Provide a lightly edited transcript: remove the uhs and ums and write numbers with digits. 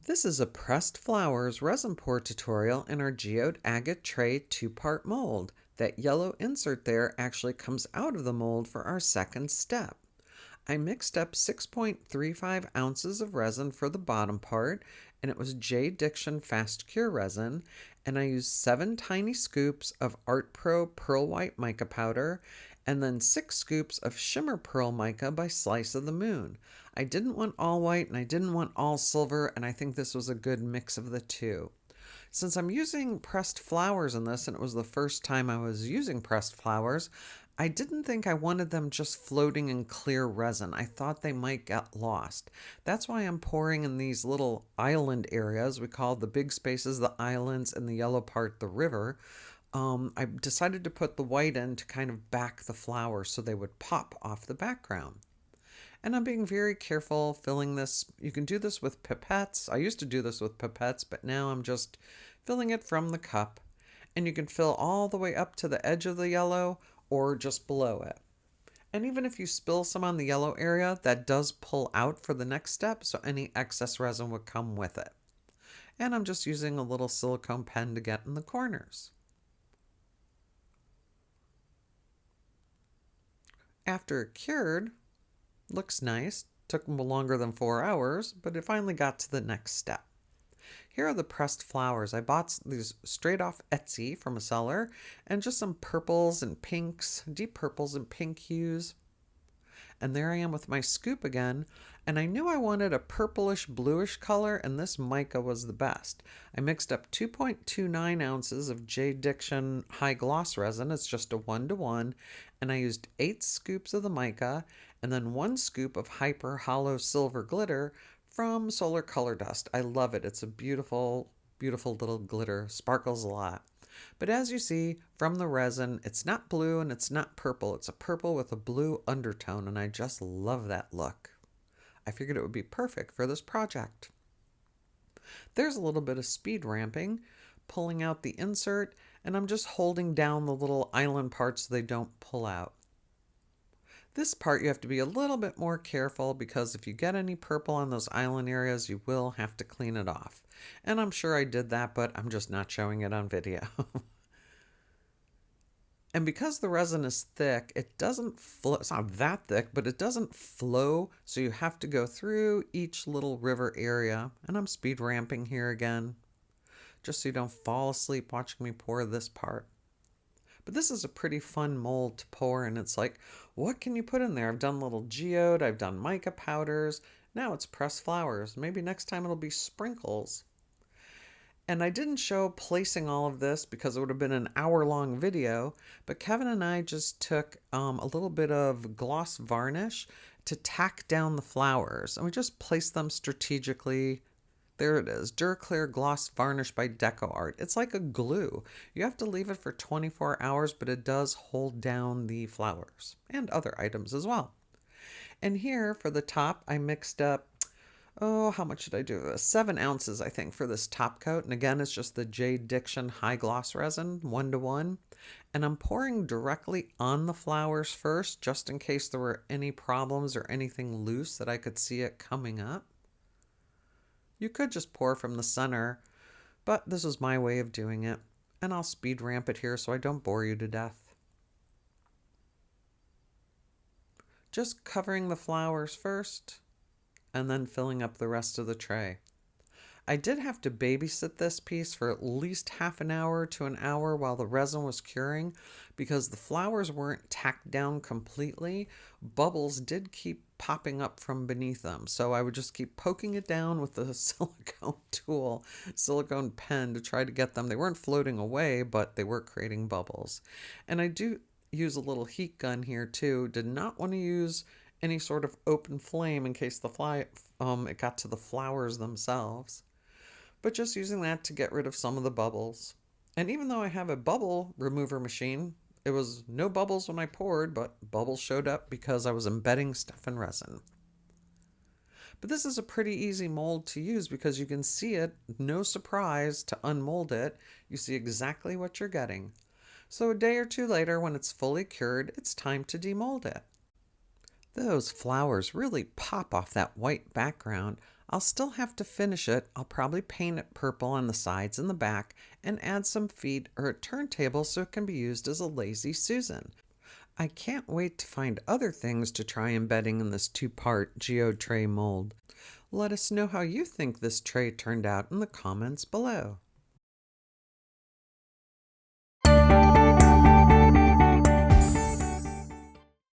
This is a pressed flowers resin pour tutorial in our Geode Agate tray two-part mold. That yellow insert there actually comes out of the mold for our second step. I mixed up 6.35 ounces of resin for the bottom part, and it was JDiction Fast Cure resin, and I used 7 tiny scoops of Art Pro Pearl White Mica powder, and then 6 scoops of Shimmer Pearl Mica by Slice of the Moon. I didn't want all white and I didn't want all silver, and I think this was a good mix of the two. Since I'm using pressed flowers in this, and it was the first time I was using pressed flowers, I didn't think I wanted them just floating in clear resin. I thought they might get lost. That's why I'm pouring in these little island areas. We call the big spaces the islands and the yellow part the river. I decided to put the white in to kind of back the flowers so they would pop off the background. And I'm being very careful filling this. You can do this with pipettes. I used to do this with pipettes, but now I'm just filling it from the cup. And you can fill all the way up to the edge of the yellow or just below it. And even if you spill some on the yellow area, that does pull out for the next step, so any excess resin would come with it. And I'm just using a little silicone pen to get in the corners. After it cured, looks nice. Took longer than 4 hours, but it finally got to the next step. Here are the pressed flowers. I bought these straight off Etsy from a seller, and just some purples and pinks, deep purples and pink hues. And there I am with my scoop again, and I knew I wanted a purplish bluish color, and this mica was the best. I mixed up 2.29 ounces of JDiction high gloss resin. It's just a 1-to-1, and I used 8 scoops of the mica and then 1 scoop of hyper hollow silver glitter from Solar Color Dust. I love it. It's a beautiful, beautiful little glitter. Sparkles a lot. But as you see from the resin, it's not blue and it's not purple. It's a purple with a blue undertone, and I just love that look. I figured it would be perfect for this project. There's a little bit of speed ramping, pulling out the insert, and I'm just holding down the little island parts so they don't pull out. This part you have to be a little bit more careful because if you get any purple on those island areas, you will have to clean it off. And I'm sure I did that, but I'm just not showing it on video. And because the resin is thick, it doesn't flow. It's not that thick, but it doesn't flow. So you have to go through each little river area. And I'm speed ramping here again, just so you don't fall asleep watching me pour this part. But this is a pretty fun mold to pour, and it's like, what can you put in there? I've done little geode, I've done mica powders, now it's pressed flowers. Maybe next time it'll be sprinkles. And I didn't show placing all of this because it would have been an hour-long video, but Kevin and I just took a little bit of gloss varnish to tack down the flowers, and we just placed them strategically. There it is, DuraClear Gloss Varnish by Deco Art. It's like a glue. You have to leave it for 24 hours, but it does hold down the flowers and other items as well. And here for the top, I mixed up, how much did I do? 7 ounces, I think, for this top coat. And again, it's just the JDiction High Gloss Resin, 1-to-1. And I'm pouring directly on the flowers first, just in case there were any problems or anything loose that I could see it coming up. You could just pour from the center, but this is my way of doing it, and I'll speed ramp it here so I don't bore you to death. Just covering the flowers first, and then filling up the rest of the tray. I did have to babysit this piece for at least half an hour to an hour while the resin was curing because the flowers weren't tacked down completely. Bubbles did keep popping up from beneath them, so I would just keep poking it down with the silicone pen to try to get them. They weren't floating away, but they were creating bubbles. And I do use a little heat gun here too. Did not want to use any sort of open flame in case it got to the flowers themselves, but just using that to get rid of some of the bubbles. And even though I have a bubble remover machine, it was no bubbles when I poured, but bubbles showed up because I was embedding stuff in resin. But this is a pretty easy mold to use because you can see it, no surprise to unmold it. You see exactly what you're getting. So a day or two later, when it's fully cured, it's time to demold it. Those flowers really pop off that white background. I'll still have to finish it. I'll probably paint it purple on the sides and the back and add some feet or a turntable so it can be used as a lazy Susan. I can't wait to find other things to try embedding in this two-part geode tray mold. Let us know how you think this tray turned out in the comments below.